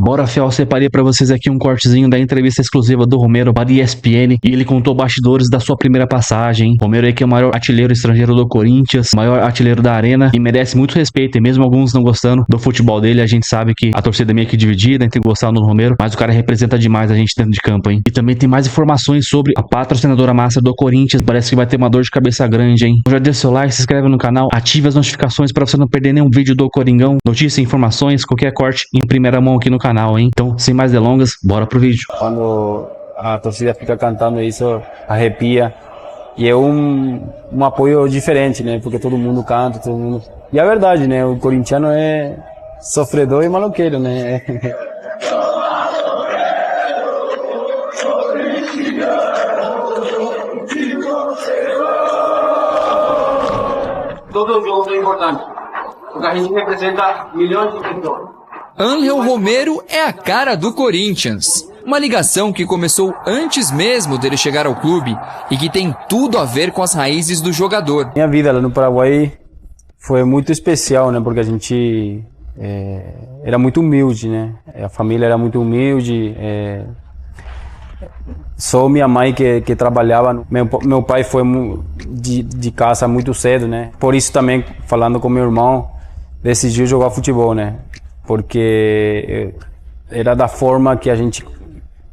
Bora, Fel, separei pra vocês aqui um cortezinho da entrevista exclusiva do Romero para a ESPN e ele contou bastidores da sua primeira passagem. Romero aí que é o maior artilheiro estrangeiro do Corinthians, maior artilheiro da arena e merece muito respeito, e mesmo alguns não gostando do futebol dele, a gente sabe que a torcida é meio que dividida entre gostar do Romero, mas o cara representa demais a gente dentro de campo, hein? E também tem mais informações sobre a patrocinadora master do Corinthians, parece que vai ter uma dor de cabeça grande, hein? Já deixa seu like, se inscreve no canal, ative as notificações para você não perder nenhum vídeo do Coringão, notícias, informações, qualquer corte em primeira mão aqui no canal, hein? Então, sem mais delongas, bora pro vídeo. Quando a torcida fica cantando isso, arrepia. E é um apoio diferente, né? Porque todo mundo canta, todo mundo... E é verdade, né? O corintiano é sofredor e maloqueiro, né? Todo jogo é importante, porque a gente representa milhões de pessoas. Ángel Romero é a cara do Corinthians. Uma ligação que começou antes mesmo dele chegar ao clube e que tem tudo a ver com as raízes do jogador. Minha vida lá no Paraguai foi muito especial, né? Porque a gente era muito humilde, né? A família era muito humilde. Só minha mãe que trabalhava. Meu pai foi de casa muito cedo, né? Por isso também, falando com meu irmão, decidiu jogar futebol, né? Porque era da forma que a gente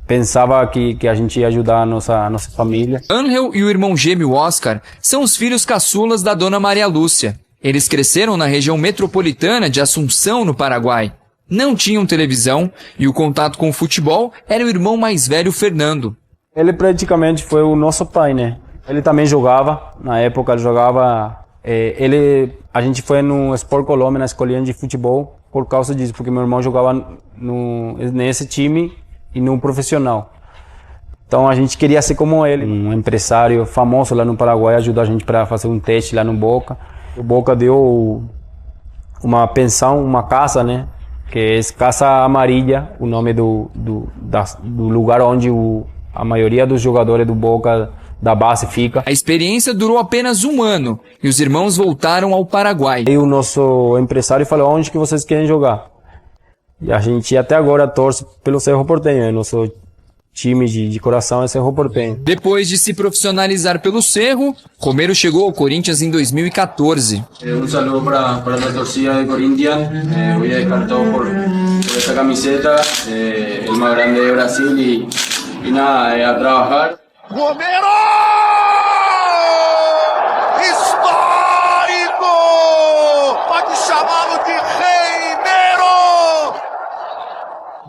pensava que a gente ia ajudar a nossa família. Ángel e o irmão gêmeo Oscar são os filhos caçulas da dona Maria Lúcia. Eles cresceram na região metropolitana de Assunção, no Paraguai. Não tinham televisão e o contato com o futebol era o irmão mais velho, Fernando. Ele praticamente foi o nosso pai, né? Ele também jogava, na época ele jogava... a gente foi no Sport Colômbia, na escolinha de futebol, por causa disso, porque meu irmão jogava nesse time e no profissional. Então a gente queria ser como ele, um empresário famoso lá no Paraguai, ajudou a gente para fazer um teste lá no Boca. O Boca deu uma pensão, uma casa, né? Que é Casa Amarilla, o nome do lugar onde a maioria dos jogadores do Boca da base fica. A experiência durou apenas um ano e os irmãos voltaram ao Paraguai. E o nosso empresário falou: onde que vocês querem jogar? E a gente até agora torce pelo Cerro Porteño, nosso time de coração é Cerro Porteño. Depois de se profissionalizar pelo Cerro, Romero chegou ao Corinthians em 2014. Um saludo para a torcida de Corinthians. Voy a dejar todo por esta camiseta, el más grande de Brasil y nada, a trabajar. Romero! Histórico! Pode chamá-lo de Reimero!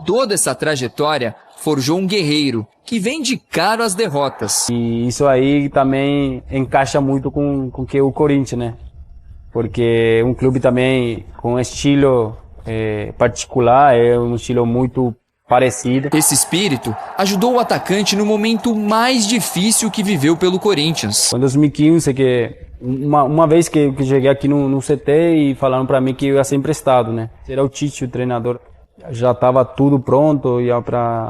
Toda essa trajetória forjou um guerreiro que vende caro as derrotas. E isso aí também encaixa muito com que o Corinthians, né? Porque um clube também com estilo particular, é um estilo muito parecido. Esse espírito ajudou o atacante no momento mais difícil que viveu pelo Corinthians. Em 2015, que uma vez que cheguei aqui no CT e falaram para mim que eu ia ser emprestado, né? Era o Tite, o treinador. Já estava tudo pronto,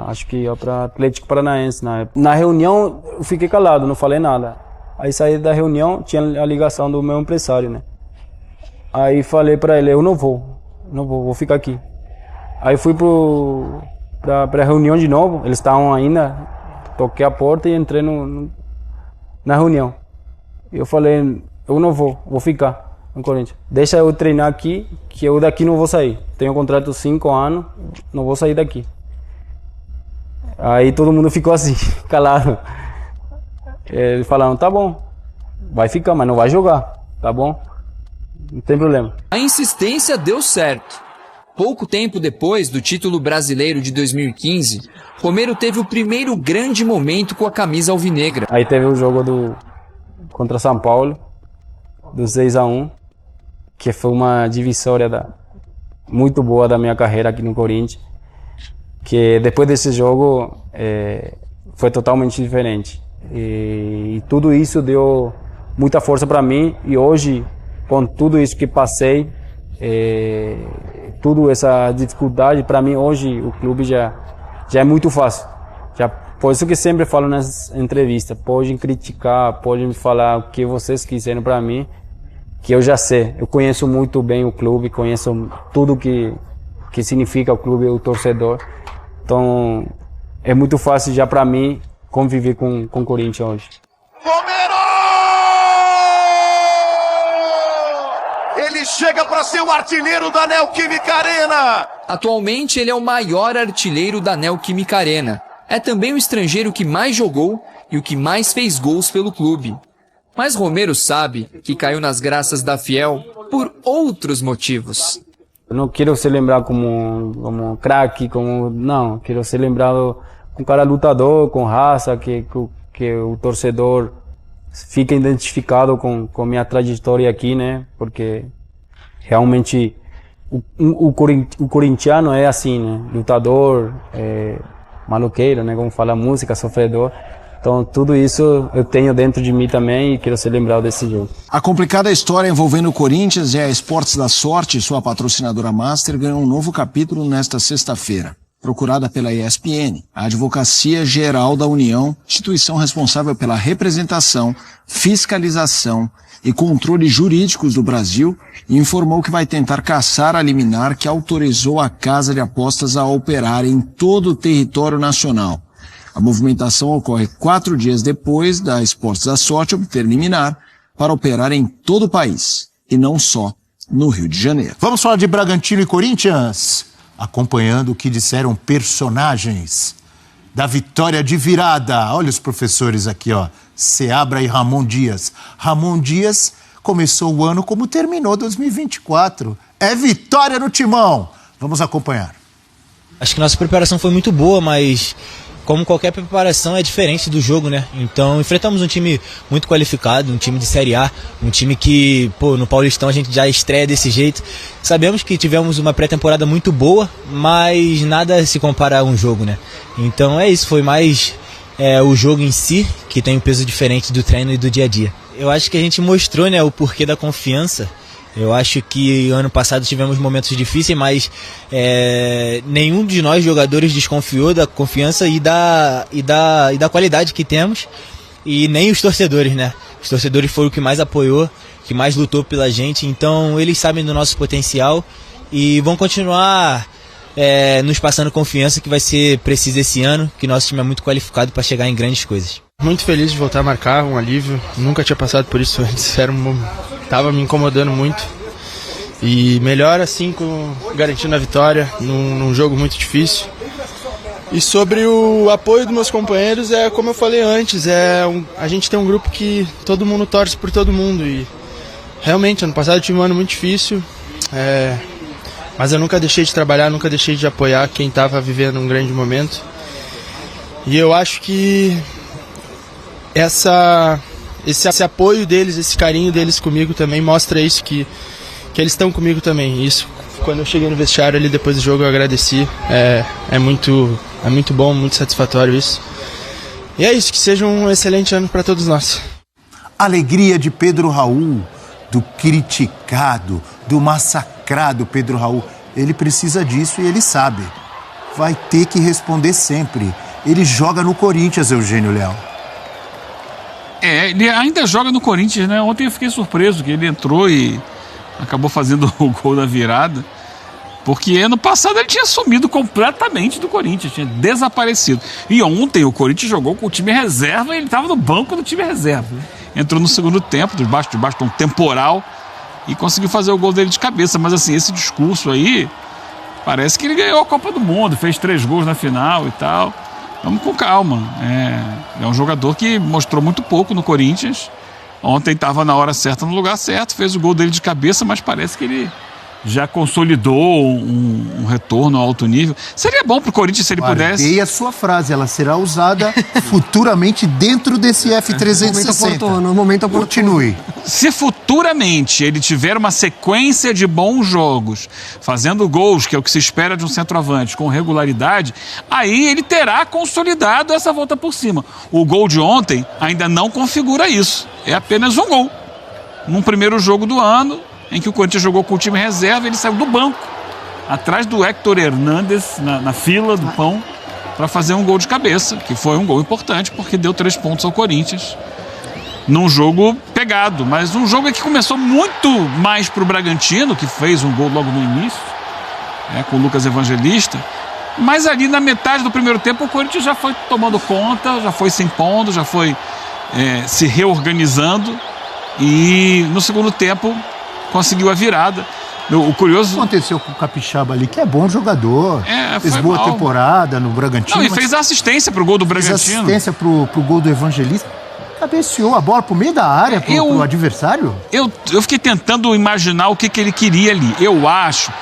acho que ia para Atlético Paranaense na época. Na reunião eu fiquei calado, não falei nada. Aí saí da reunião, tinha a ligação do meu empresário, né? Aí falei para ele: eu não vou ficar aqui. Aí fui para a reunião de novo, eles estavam ainda, toquei a porta e entrei na reunião. Eu falei: eu não vou ficar no Corinthians. Deixa eu treinar aqui, que eu daqui não vou sair. Tenho um contrato de 5 anos, não vou sair daqui. Aí todo mundo ficou assim, calado. Eles falaram: tá bom, vai ficar, mas não vai jogar, tá bom? Não tem problema. A insistência deu certo. Pouco tempo depois do título brasileiro de 2015, Romero teve o primeiro grande momento com a camisa alvinegra. Aí teve o jogo contra São Paulo, do 6-1, que foi uma divisória muito boa da minha carreira aqui no Corinthians. Que depois desse jogo foi totalmente diferente. E tudo isso deu muita força para mim. E hoje, com tudo isso que passei, toda essa dificuldade, para mim hoje o clube já é muito fácil. Por isso que sempre falo nas entrevistas: podem criticar, podem falar o que vocês quiserem para mim, que eu já sei. Eu conheço muito bem o clube, conheço tudo que que significa o clube, o torcedor. Então é muito fácil já para mim conviver com o Corinthians hoje. Romero! Ele chega para ser o artilheiro da Neoquímica Arena. Atualmente ele é o maior artilheiro da Neoquímica Arena. É também o estrangeiro que mais jogou e o que mais fez gols pelo clube. Mas Romero sabe que caiu nas graças da Fiel por outros motivos. Eu não quero ser lembrado como craque, não. Quero ser lembrado como um cara lutador, com raça, que o torcedor fica identificado com minha trajetória aqui, né? Porque realmente o corintiano é assim, né? Lutador, maloqueiro, né? Como fala a música, sofredor. Então tudo isso eu tenho dentro de mim também e quero ser lembrado desse jogo. A complicada história envolvendo o Corinthians e a Esportes da Sorte, sua patrocinadora master, ganhou um novo capítulo nesta sexta-feira. Procurada pela ESPN, a Advocacia Geral da União, instituição responsável pela representação, fiscalização e controle jurídicos do Brasil, informou que vai tentar cassar a liminar que autorizou a casa de apostas a operar em todo o território nacional. A movimentação ocorre 4 dias depois da Esportes da Sorte obter liminar para operar em todo o país, e não só no Rio de Janeiro. Vamos falar de Bragantino e Corinthians, acompanhando o que disseram personagens da vitória de virada. Olha os professores aqui, ó, Seabra e Ramon Dias. Ramon Dias começou o ano como terminou 2024. É vitória no timão. Vamos acompanhar. Acho que nossa preparação foi muito boa, mas como qualquer preparação é diferente do jogo, né? Então enfrentamos um time muito qualificado, um time de Série A, um time que, no Paulistão a gente já estreia desse jeito. Sabemos que tivemos uma pré-temporada muito boa, mas nada se compara a um jogo, né? Então é isso, foi mais o jogo em si, que tem um peso diferente do treino e do dia a dia. Eu acho que a gente mostrou, né, o porquê da confiança. Eu acho que ano passado tivemos momentos difíceis, mas nenhum de nós jogadores desconfiou da confiança e da qualidade que temos, e nem os torcedores, né? Os torcedores foram o que mais apoiou, que mais lutou pela gente, então eles sabem do nosso potencial e vão continuar nos passando confiança que vai ser preciso esse ano, que nosso time é muito qualificado para chegar em grandes coisas. Muito feliz de voltar a marcar, um alívio, nunca tinha passado por isso antes, tava me incomodando muito, e melhor assim, garantindo a vitória num jogo muito difícil. E sobre o apoio dos meus companheiros, como eu falei antes, a gente tem um grupo que todo mundo torce por todo mundo, e realmente ano passado eu tive um ano muito difícil, mas eu nunca deixei de trabalhar, nunca deixei de apoiar quem estava vivendo um grande momento, e eu acho que esse apoio deles, esse carinho deles comigo também mostra isso, que eles estão comigo também. Isso, quando eu cheguei no vestiário ali depois do jogo, eu agradeci. É muito bom, muito satisfatório isso. E é isso, que seja um excelente ano para todos nós. Alegria de Pedro Raul, do criticado, do massacrado Pedro Raul. Ele precisa disso e ele sabe. Vai ter que responder sempre. Ele joga no Corinthians, Eugênio Leal. Ele ainda joga no Corinthians, né? Ontem eu fiquei surpreso que ele entrou e acabou fazendo o gol da virada, porque ano passado ele tinha sumido completamente do Corinthians, tinha desaparecido. E ontem o Corinthians jogou com o time reserva e ele estava no banco do time reserva. Entrou no segundo tempo, debaixo de um temporal, e conseguiu fazer o gol dele de cabeça. Mas assim, esse discurso aí, parece que ele ganhou a Copa do Mundo, fez 3 gols na final e tal. Vamos com calma. É um jogador que mostrou muito pouco no Corinthians. Ontem estava na hora certa, no lugar certo, fez o gol dele de cabeça, mas parece que ele já consolidou um retorno a alto nível. Seria bom para o Corinthians se ele pudesse... E a sua frase, ela será usada futuramente dentro desse F360. No momento oportuno. Continue. Se futuramente ele tiver uma sequência de bons jogos, fazendo gols, que é o que se espera de um centroavante, com regularidade, aí ele terá consolidado essa volta por cima. O gol de ontem ainda não configura isso. É apenas um gol. Num primeiro jogo do ano, em que o Corinthians jogou com o time reserva, ele saiu do banco, atrás do Héctor Hernández, na fila do pão, para fazer um gol de cabeça, que foi um gol importante, porque deu 3 pontos ao Corinthians, num jogo pegado, mas um jogo que começou muito mais para o Bragantino, que fez um gol logo no início, com o Lucas Evangelista. Mas ali na metade do primeiro tempo o Corinthians já foi tomando conta, já foi se impondo, já foi se reorganizando e no segundo tempo conseguiu a virada. O curioso... O que aconteceu com o Capixaba ali, que é bom jogador, fez boa mal. Temporada no Bragantino. Não, e fez a assistência pro gol do Bragantino. Fez assistência pro gol do Evangelista. Cabeceou a bola pro meio da área pro adversário? Eu fiquei tentando imaginar o que ele queria ali. Eu acho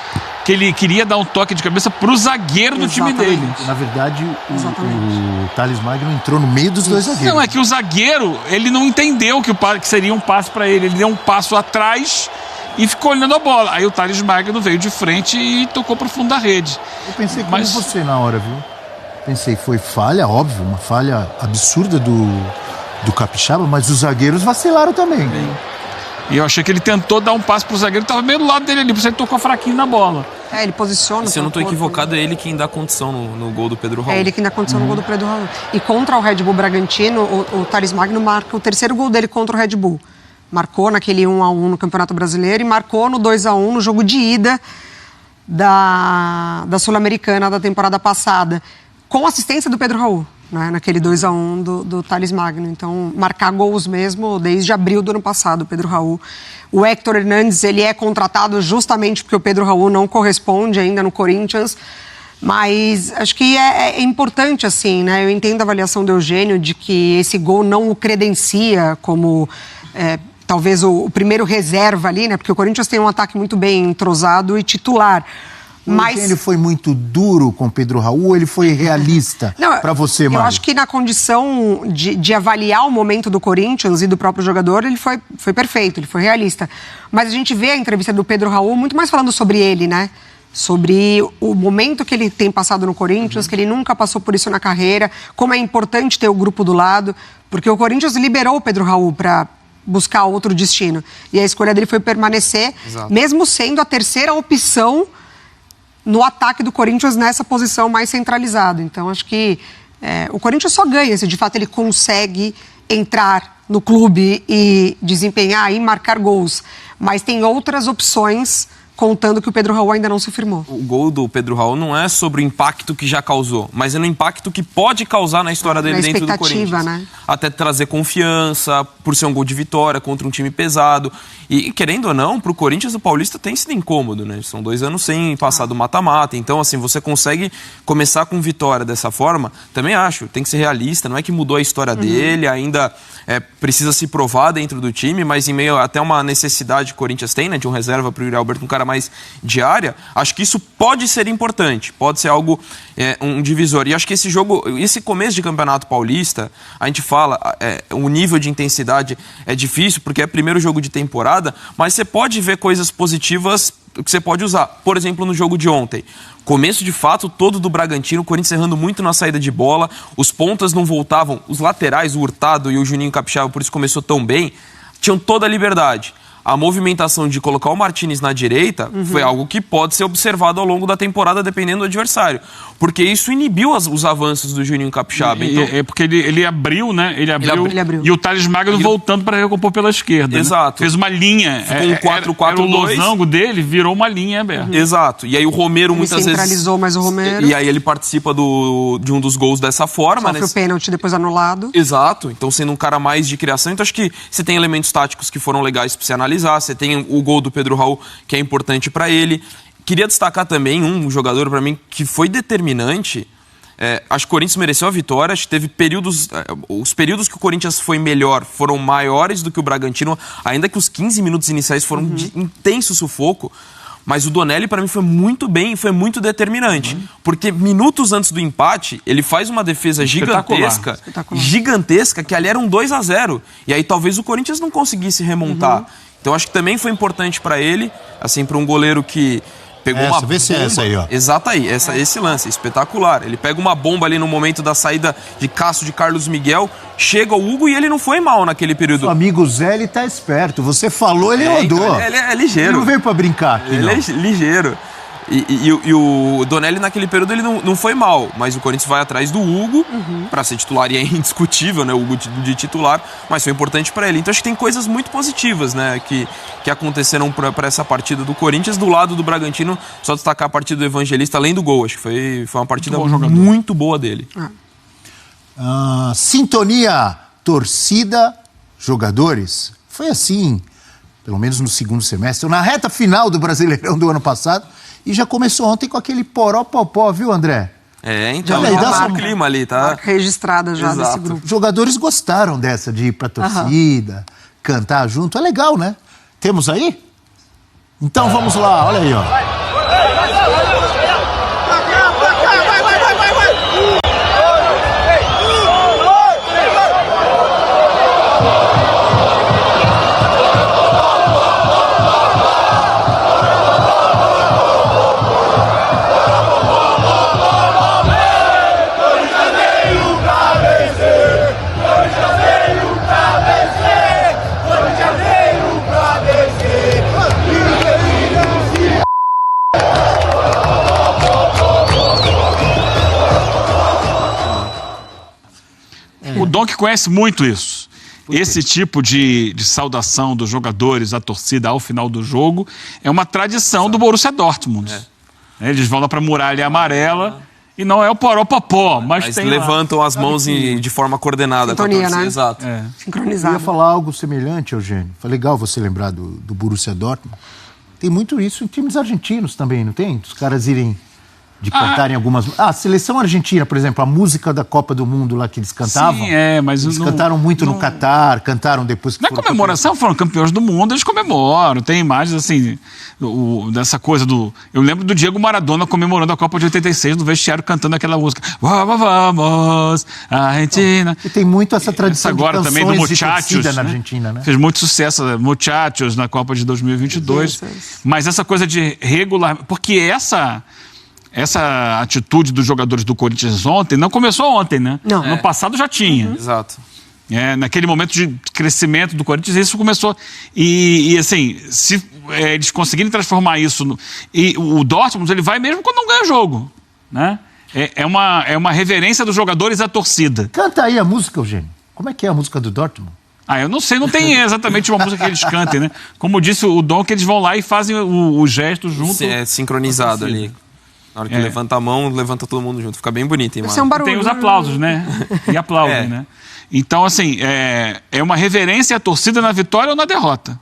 que ele queria dar um toque de cabeça pro zagueiro do time dele. Na verdade, o Thales Magno entrou no meio dos dois zagueiros. Não, é que o zagueiro, ele não entendeu que seria um passe para ele. Ele deu um passo atrás e ficou olhando a bola. Aí o Thales Magno veio de frente e tocou pro fundo da rede. Eu pensei como você na hora, viu? Pensei, foi falha, óbvio, uma falha absurda do Capixaba, mas os zagueiros vacilaram também. E eu achei que ele tentou dar um passe pro zagueiro, tava meio do lado dele ali, por isso ele tocou fraquinho na bola. Ele posiciona. Se eu não tô equivocado, é ele quem dá condição no gol do Pedro Raul. É ele quem dá condição no gol do Pedro Raul. E contra o Red Bull Bragantino, o Thales Magno marca o terceiro gol dele contra o Red Bull. Marcou naquele 1-1 no Campeonato Brasileiro e marcou no 2-1 no jogo de ida da Sul-Americana da temporada passada, com assistência do Pedro Raul. Né, naquele 2-1 do Thales Magno. Então, marcar gols mesmo desde abril do ano passado, o Pedro Raul. O Héctor Hernandes, ele é contratado justamente porque o Pedro Raul não corresponde ainda no Corinthians, mas acho que é importante, assim, né? Eu entendo a avaliação do Eugênio de que esse gol não o credencia como... talvez o primeiro reserva ali, né? Porque o Corinthians tem um ataque muito bem entrosado e titular. Mas ele foi muito duro com o Pedro Raul ou ele foi realista para você, Mário? Eu acho que na condição de avaliar o momento do Corinthians e do próprio jogador, ele foi perfeito, ele foi realista. Mas a gente vê a entrevista do Pedro Raul muito mais falando sobre ele, né? Sobre o momento que ele tem passado no Corinthians, que ele nunca passou por isso na carreira, como é importante ter o grupo do lado, porque o Corinthians liberou o Pedro Raul para buscar outro destino. E a escolha dele foi permanecer, mesmo sendo a terceira opção no ataque do Corinthians nessa posição mais centralizada. Então, acho que o Corinthians só ganha se de fato ele consegue entrar no clube e desempenhar e marcar gols. Mas tem outras opções, contando que o Pedro Raul ainda não se firmou. O gol do Pedro Raul não é sobre o impacto que já causou, mas é no impacto que pode causar na história dele dentro do Corinthians. Né? Até trazer confiança, por ser um gol de vitória contra um time pesado. E, querendo ou não, pro Corinthians o Paulista tem sido incômodo, né? São 2 anos sem passar do mata-mata. Então, assim, você consegue começar com vitória dessa forma, também acho, tem que ser realista. Não é que mudou a história dele, ainda precisa se provar dentro do time, mas em meio até uma necessidade que o Corinthians tem, né? De um reserva pro Yuri Alberto, um cara mais de área, acho que isso pode ser importante, pode ser algo, um divisor. E acho que esse jogo, esse começo de Campeonato Paulista, a gente fala, o nível de intensidade é difícil, porque é primeiro jogo de temporada, mas você pode ver coisas positivas que você pode usar. Por exemplo, no jogo de ontem. Começo de fato todo do Bragantino, o Corinthians errando muito na saída de bola, os pontas não voltavam, os laterais, o Hurtado e o Juninho Capixaba, por isso começou tão bem, tinham toda a liberdade. A movimentação de colocar o Martínez na direita foi algo que pode ser observado ao longo da temporada, dependendo do adversário. Porque isso inibiu os avanços do Juninho Capixaba. Então... porque ele abriu, né? Ele abriu. E o Thales Magno voltando para recompor pela esquerda. Exato. Né? Fez uma linha. Ficou um 4-4-2. O losango dele virou uma linha aberta. Exato. E aí o Romero muitas vezes... centralizou mais o Romero. E aí ele participa de um dos gols dessa forma. Sofre o pênalti depois anulado. Exato. Então sendo um cara mais de criação. Então acho que você tem elementos táticos que foram legais para você analisar. Você tem o gol do Pedro Raul, que é importante para ele. Queria destacar também um jogador para mim que foi determinante. Acho que o Corinthians mereceu a vitória. Acho que teve períodos... os períodos que o Corinthians foi melhor foram maiores do que o Bragantino, ainda que os 15 minutos iniciais foram de intenso sufoco. Mas o Donelli, para mim, foi muito bem e foi muito determinante. Porque minutos antes do empate, ele faz uma defesa gigantesca, que ali era um 2-0. E aí talvez o Corinthians não conseguisse remontar. Então acho que também foi importante para ele, assim, para um goleiro que pegou uma bomba. Vê se é essa aí, ó. Exato aí, esse lance, espetacular. Ele pega uma bomba ali no momento da saída de Cássio de Carlos Miguel, chega o Hugo e ele não foi mal naquele período. O amigo Zé, ele tá esperto. Você falou, ele rodou. Então, ele é ligeiro. Ele não veio para brincar aqui, Ele é ligeiro. E o Donelli naquele período ele não foi mal, mas o Corinthians vai atrás do Hugo para ser titular e é indiscutível, né, o Hugo de titular, mas foi importante para ele. Então acho que tem coisas muito positivas, né, que aconteceram para essa partida do Corinthians. Do lado do Bragantino, só destacar a partida do Evangelista além do gol, acho que foi uma partida muito boa dele. Sintonia, torcida, jogadores, foi assim, pelo menos no segundo semestre, na reta final do Brasileirão do ano passado. E já começou ontem com aquele poró-popó, viu, André? Então, dá um clima ali, tá? Marca registrada já desse grupo. Os jogadores gostaram dessa, de ir pra torcida, cantar junto. É legal, né? Temos aí? Então vamos lá, olha aí, ó. O Dom que conhece muito isso. Esse tipo de saudação dos jogadores, a torcida ao final do jogo, é uma tradição do Borussia Dortmund. Eles vão lá para a Muralha Amarela e não é o poró-popó, mas tem levantam as mãos de forma coordenada. Sintonia, com a torcida, né? Exato. Sincronizado. Eu ia falar algo semelhante, Eugênio. Foi legal você lembrar do Borussia Dortmund. Tem muito isso em times argentinos também, não tem? Os caras irem de cantarem algumas... a seleção argentina, por exemplo, a música da Copa do Mundo lá que eles cantavam. Sim, mas eles cantaram muito no Catar, cantaram depois que na comemoração, foram campeões do mundo, eles comemoram. Tem imagens assim, dessa coisa do... Eu lembro do Diego Maradona comemorando a Copa de 86 no vestiário cantando aquela música. Vamos, vamos, Argentina. E tem muito essa tradição agora de também do Muchachos, na Argentina, né? Fez muito sucesso, Muchachos, na Copa de 2022. Mas essa coisa de regular... Porque essa atitude dos jogadores do Corinthians ontem não começou ontem, né? Não. No passado já tinha. Exato. Naquele momento de crescimento do Corinthians, isso começou. E assim, se eles conseguirem transformar isso... E o Dortmund, ele vai mesmo quando não ganha jogo, né? É uma reverência dos jogadores à torcida. Canta aí a música, Eugênio. Como é que é a música do Dortmund? Eu não sei, não tem exatamente uma música que eles cantem, né? Como disse o Dom, que eles vão lá e fazem o gesto junto. É sincronizado ali. Na hora que levanta a mão, levanta todo mundo junto. Fica bem bonito, hein, mano? Tem os aplausos, né? E aplaudem, né? Então, assim, é uma reverência à torcida na vitória ou na derrota.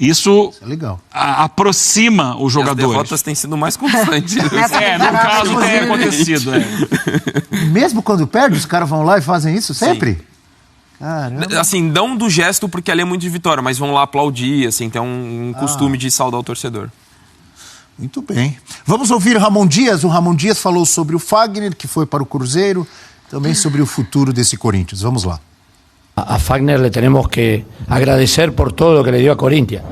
Isso é legal. Aproxima os jogadores. As derrotas têm sido mais constantes. No caso tem acontecido. Mesmo quando perde, os caras vão lá e fazem isso sempre? Sim. Caramba. Assim, dão do gesto porque ali é muito de vitória, mas vão lá aplaudir, assim, tem um costume de saudar o torcedor. Muito bem. Vamos ouvir Ramon Dias. O Ramon Dias falou sobre o Fagner, que foi para o Cruzeiro, também sobre o futuro desse Corinthians. Vamos lá. A Fagner le tenemos que agradecer por todo lo que le dio a Corinthians.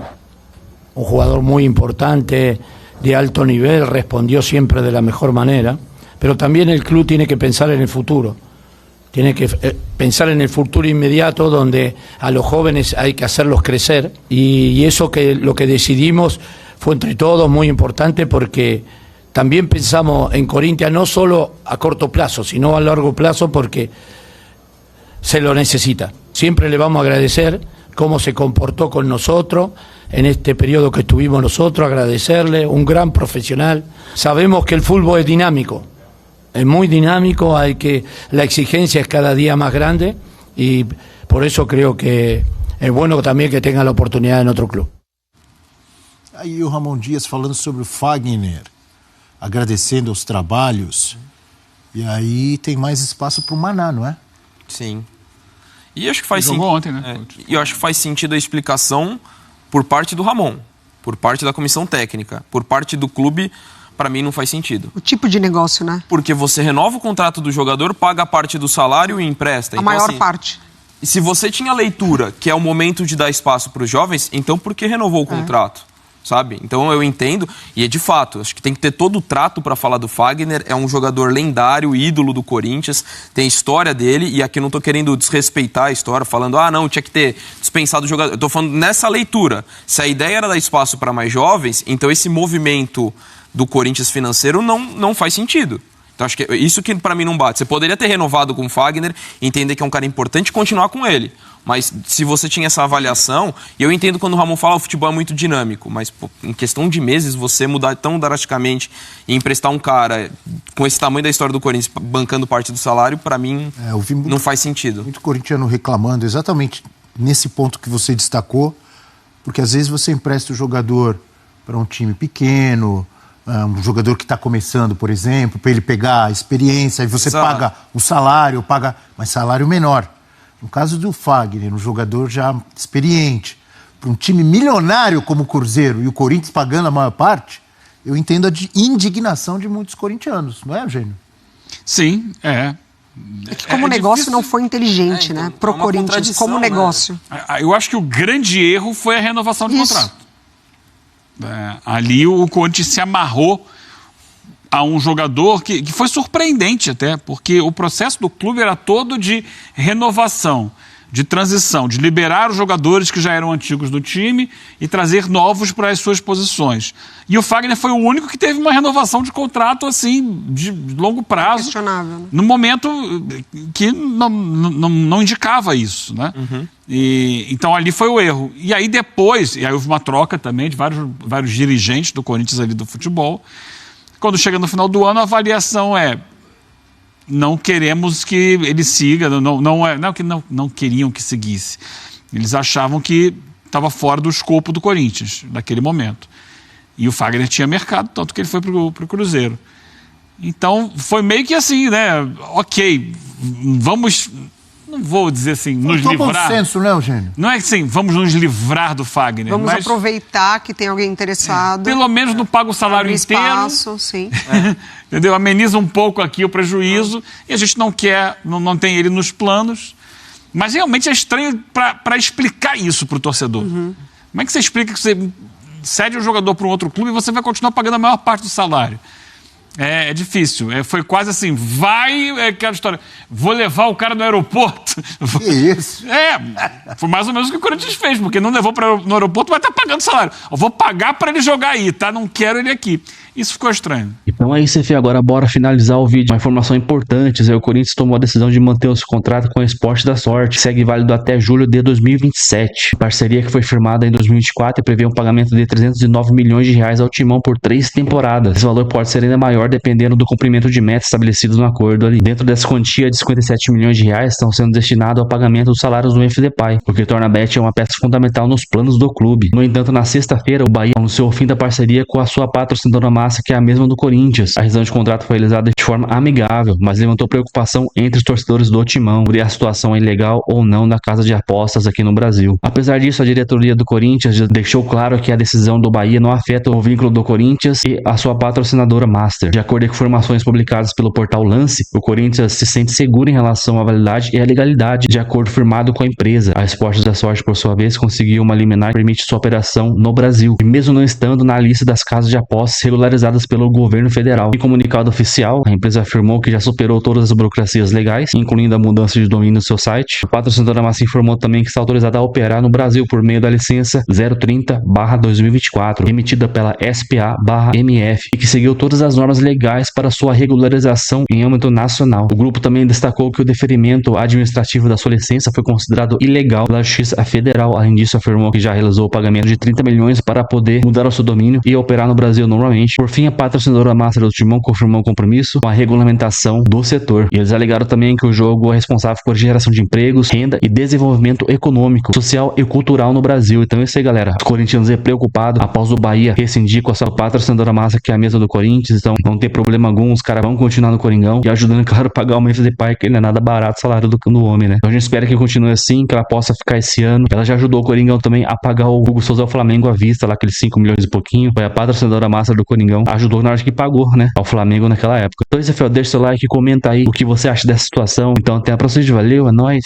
Un jugador muy importante, de alto nivel, respondió siempre de la mejor manera, pero también el club tiene que pensar en el futuro. Tiene que pensar en el futuro inmediato, donde a los jóvenes hay que hacerlos crecer, y eso que lo que decidimos fue entre todos muy importante, porque también pensamos en Corinthians no solo a corto plazo, sino a largo plazo, porque se lo necesita. Siempre le vamos a agradecer cómo se comportó con nosotros en este periodo que estuvimos nosotros, agradecerle, un gran profesional. Sabemos que el fútbol es dinámico, es muy dinámico, la exigencia es cada día más grande, y por eso creo que es bueno también que tenga la oportunidad en otro club. Aí o Ramon Dias falando sobre o Fagner, agradecendo os trabalhos. E aí tem mais espaço para o Maná, não é? Sim. E acho que faz jogou ontem, né? E eu acho que faz sentido a explicação por parte do Ramon, por parte da comissão técnica, por parte do clube, para mim não faz sentido. O tipo de negócio, né? Porque você renova o contrato do jogador, paga a parte do salário e empresta. A maior parte. E se você tinha leitura, que é o momento de dar espaço para os jovens, então por que renovou o contrato? Sabe? Então eu entendo, e é de fato, acho que tem que ter todo o trato para falar do Fagner. É um jogador lendário, ídolo do Corinthians, tem a história dele, e aqui não tô querendo desrespeitar a história, falando, não, tinha que ter dispensado o jogador. Eu tô falando nessa leitura. Se a ideia era dar espaço para mais jovens, então esse movimento do Corinthians financeiro não faz sentido. Então acho que é isso que para mim não bate. Você poderia ter renovado com o Fagner, entender que é um cara importante e continuar com ele. Mas se você tinha essa avaliação, e eu entendo quando o Ramon fala, o futebol é muito dinâmico, mas pô, em questão de meses você mudar tão drasticamente e emprestar um cara com esse tamanho da história do Corinthians bancando parte do salário, para mim não faz sentido. Muito corintiano reclamando exatamente nesse ponto que você destacou, porque às vezes você empresta o jogador para um time pequeno, um jogador que está começando, por exemplo, para ele pegar a experiência, e você paga o salário, mas salário menor. No caso do Fagner, um jogador já experiente, para um time milionário como o Cruzeiro e o Corinthians pagando a maior parte, eu entendo a indignação de muitos corintianos, não é, Eugênio? Sim, é. É que como negócio não foi inteligente, né? Pro Corinthians, como negócio. Eu acho que o grande erro foi a renovação de contrato. Ali o Corinthians se amarrou a um jogador que foi surpreendente até, porque o processo do clube era todo de renovação, de transição, de liberar os jogadores que já eram antigos do time e trazer novos para as suas posições. E o Fagner foi o único que teve uma renovação de contrato assim, de longo prazo, questionável, né? No momento que não indicava isso, né? Então ali foi o erro. E aí depois, e aí houve uma troca também de vários dirigentes do Corinthians ali do futebol. Quando chega no final do ano, a avaliação é: não queremos que ele siga, não queriam que seguisse. Eles achavam que estava fora do escopo do Corinthians, naquele momento. E o Fagner tinha mercado, tanto que ele foi para o Cruzeiro. Então, foi meio que assim, né? Ok, vamos... Não vou dizer assim, nos livrar. Consenso, né, Eugênio? Não é assim, vamos nos livrar do Fagner. Vamos aproveitar que tem alguém interessado. Pelo menos não paga o salário inteiro. Espaço, sim. Entendeu? Ameniza um pouco aqui o prejuízo. E a gente não quer, não tem ele nos planos. Mas realmente é estranho para explicar isso para o torcedor. Como é que você explica que você cede um jogador para um outro clube e você vai continuar pagando a maior parte do salário? É difícil. Foi quase assim, aquela história, vou levar o cara no aeroporto. Que isso? Foi mais ou menos o que o Corinthians fez, porque não levou no aeroporto, mas tá pagando salário. Eu vou pagar para ele jogar aí, tá? Não quero ele aqui. Isso ficou estranho. Então é isso, Fê. Agora bora finalizar o vídeo. Uma informação importante: o Corinthians tomou a decisão de manter o seu contrato com o Esporte da Sorte, que segue válido até julho de 2027. Parceria que foi firmada em 2024 e prevê um pagamento de 309 milhões de reais ao Timão por 3 temporadas. Esse valor pode ser ainda maior dependendo do cumprimento de metas estabelecidas no acordo ali. Dentro dessa quantia de 57 milhões de reais estão sendo destinados ao pagamento dos salários do Memphis Depay, o que torna a Bet uma peça fundamental nos planos do clube. No entanto, na sexta-feira, o Bahia anunciou o fim da parceria com a sua patrocinadora massa, que é a mesma do Corinthians. A rescisão de contrato foi realizada de forma amigável, mas levantou preocupação entre os torcedores do Timão sobre a situação ilegal ou não da casa de apostas aqui no Brasil. Apesar disso, a diretoria do Corinthians já deixou claro que a decisão do Bahia não afeta o vínculo do Corinthians e a sua patrocinadora Master. De acordo com informações publicadas pelo portal Lance, o Corinthians se sente seguro em relação à validade e à legalidade de acordo firmado com a empresa. A Esportes da Sorte, por sua vez, conseguiu uma liminar que permite sua operação no Brasil, e mesmo não estando na lista das casas de apostas regularizadas pelo governo federal. Em comunicado oficial, a empresa afirmou que já superou todas as burocracias legais, incluindo a mudança de domínio do seu site. O patrocinador Massa informou também que está autorizada a operar no Brasil por meio da licença 030/2024, emitida pela SPA/MF, e que seguiu todas as normas legais para sua regularização em âmbito nacional. O grupo também destacou que o deferimento administrativo da sua licença foi considerado ilegal pela Justiça Federal. Além disso, afirmou que já realizou o pagamento de 30 milhões para poder mudar o seu domínio e operar no Brasil normalmente. Por fim, a patrocinadora Master do Timão confirmou o compromisso com a regulamentação do setor. E eles alegaram também que o jogo é responsável por geração de empregos, renda e desenvolvimento econômico, social e cultural no Brasil. Então é isso aí, galera. Os corintianos é preocupado após o Bahia rescindir com a sua patrocinadora Massa, que é a mesa do Corinthians. Então não tem problema algum, os caras vão continuar no Coringão e ajudando, claro, a pagar o Memphis Depay, que ele não é nada barato o salário do homem, né? Então a gente espera que continue assim, que ela possa ficar esse ano. Ela já ajudou o Coringão também a pagar o Hugo Souza ao Flamengo à vista, lá aqueles 5 milhões e pouquinho. Foi a patrocinadora Massa do Coringão, ajudou na hora que pagou, né, ao Flamengo naquela época. Então isso, deixa seu like e comenta aí o que você acha dessa situação. Então até a próxima, valeu, é nóis.